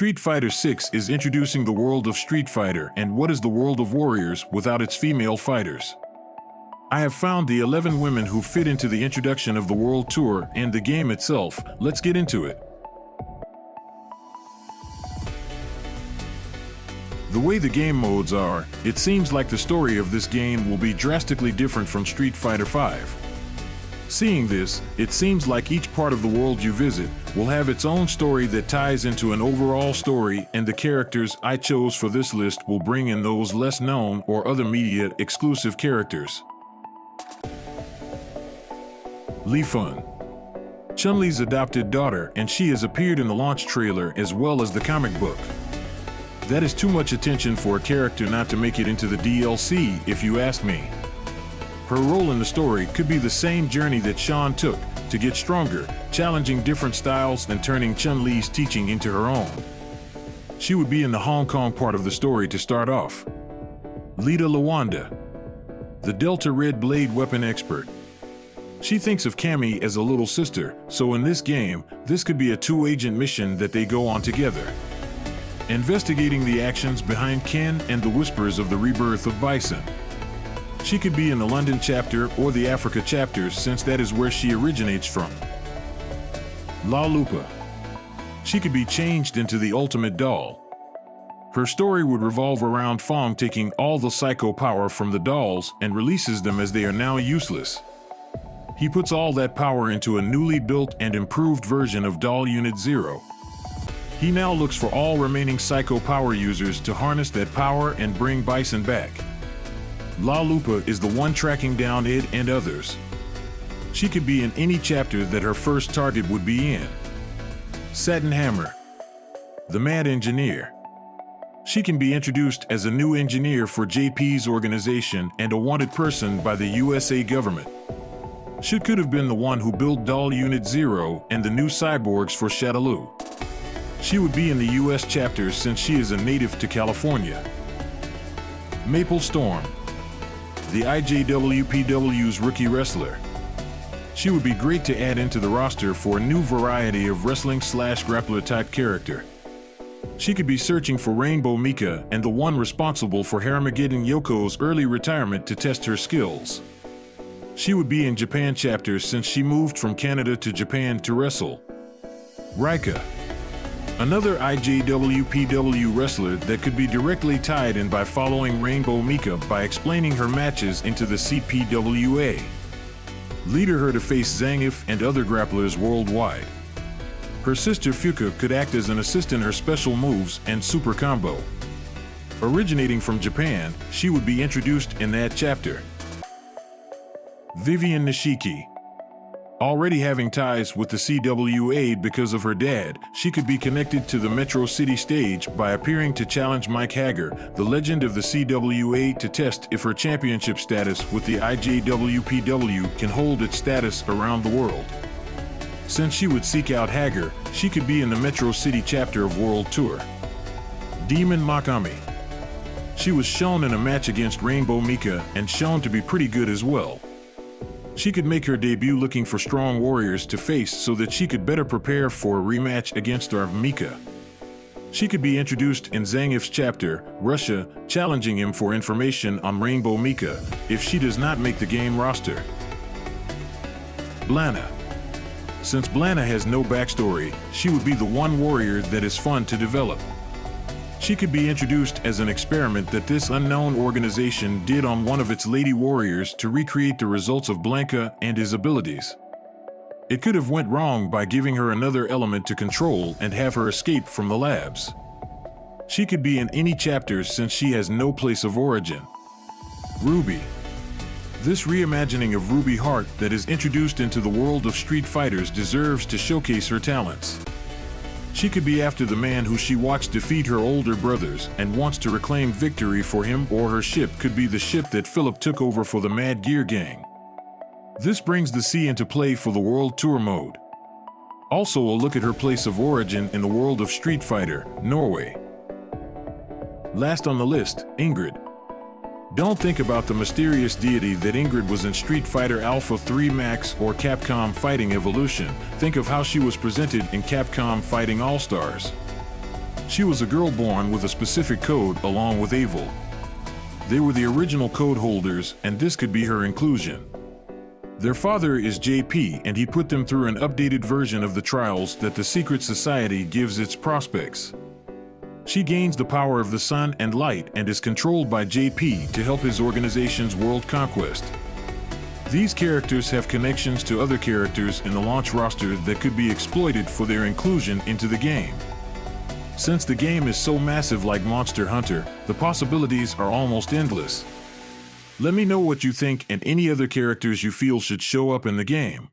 Street Fighter 6 is introducing the world of Street Fighter and what is the world of Warriors without its female fighters. I have found the 11 women who fit into the introduction of the World Tour and the game itself. Let's get into it. The way the game modes are, it seems like the story of this game will be drastically different from Street Fighter V. Seeing this, it seems like each part of the world you visit will have its own story that ties into an overall story, and the characters I chose for this list will bring in those less known or other media exclusive characters. Li Fun. Chun-Li's adopted daughter, and she has appeared in the launch trailer as well as the comic book. That is too much attention for a character not to make it into the DLC, if you ask me. Her role in the story could be the same journey that Sean took, to get stronger, challenging different styles and turning Chun-Li's teaching into her own. She would be in the Hong Kong part of the story to start off. Lita Lawanda, the Delta Red Blade weapon expert. She thinks of Cammy as a little sister, so in this game, this could be a two-agent mission that they go on together. Investigating the actions behind Ken and the whispers of the rebirth of Bison. She could be in the London chapter or the Africa chapters, since that is where she originates from. La Lupa. She could be changed into the ultimate doll. Her story would revolve around Fong taking all the psycho power from the dolls and releases them as they are now useless. He puts all that power into a newly built and improved version of Doll Unit 0. He now looks for all remaining psycho power users to harness that power and bring Bison back. La Lupa is the one tracking down Ed and others. She could be in any chapter that her first target would be in. Satin Hammer, the Mad Engineer. She can be introduced as a new engineer for JP's organization and a wanted person by the USA government. She could have been the one who built Doll Unit 0 and the new cyborgs for Shadaloo. She would be in the US chapters since she is a native to California. Maple Storm, the IJWPW's rookie wrestler. She would be great to add into the roster for a new variety of wrestling/grappler type character. She could be searching for Rainbow Mika and the one responsible for Haramageddon Yoko's early retirement to test her skills. She would be in Japan chapters since she moved from Canada to Japan to wrestle. Raika, another IJWPW wrestler that could be directly tied in by following Rainbow Mika by explaining her matches into the CPWA. Leader her to face Zangief and other grapplers worldwide. Her sister Fuka could act as an assist in her special moves and super combo. Originating from Japan, she would be introduced in that chapter. Vivian Nishiki. Already having ties with the CWA because of her dad, she could be connected to the Metro City stage by appearing to challenge Mike Hager, the legend of the CWA, to test if her championship status with the IJWPW can hold its status around the world. Since she would seek out Hager, she could be in the Metro City chapter of World Tour. Demon Makami. She was shown in a match against Rainbow Mika and shown to be pretty good as well. She could make her debut looking for strong warriors to face so that she could better prepare for a rematch against our Mika. She could be introduced in Zangief's chapter, Russia, challenging him for information on Rainbow Mika if she does not make the game roster. Blana. Since Blana has no backstory, she would be the one warrior that is fun to develop. She could be introduced as an experiment that this unknown organization did on one of its lady warriors to recreate the results of Blanca and his abilities. It could have went wrong by giving her another element to control and have her escape from the labs. She could be in any chapters since she has no place of origin. Ruby. This reimagining of Ruby Hart that is introduced into the world of Street Fighters deserves to showcase her talents. She could be after the man who she watched defeat her older brothers and wants to reclaim victory for him, or her ship could be the ship that Philip took over for the Mad Gear Gang. This brings the sea into play for the World Tour mode. Also a look at her place of origin in the world of Street Fighter, Norway. Last on the list, Ingrid. Don't think about the mysterious deity that Ingrid was in Street Fighter Alpha 3 Max or Capcom Fighting Evolution. Think of how she was presented in Capcom Fighting All-Stars. She was a girl born with a specific code along with Avel. They were the original code holders, and this could be her inclusion. Their father is JP, and he put them through an updated version of the trials that the secret society gives its prospects. She gains the power of the sun and light and is controlled by JP to help his organization's world conquest. These characters have connections to other characters in the launch roster that could be exploited for their inclusion into the game. Since the game is so massive like Monster Hunter, the possibilities are almost endless. Let me know what you think and any other characters you feel should show up in the game.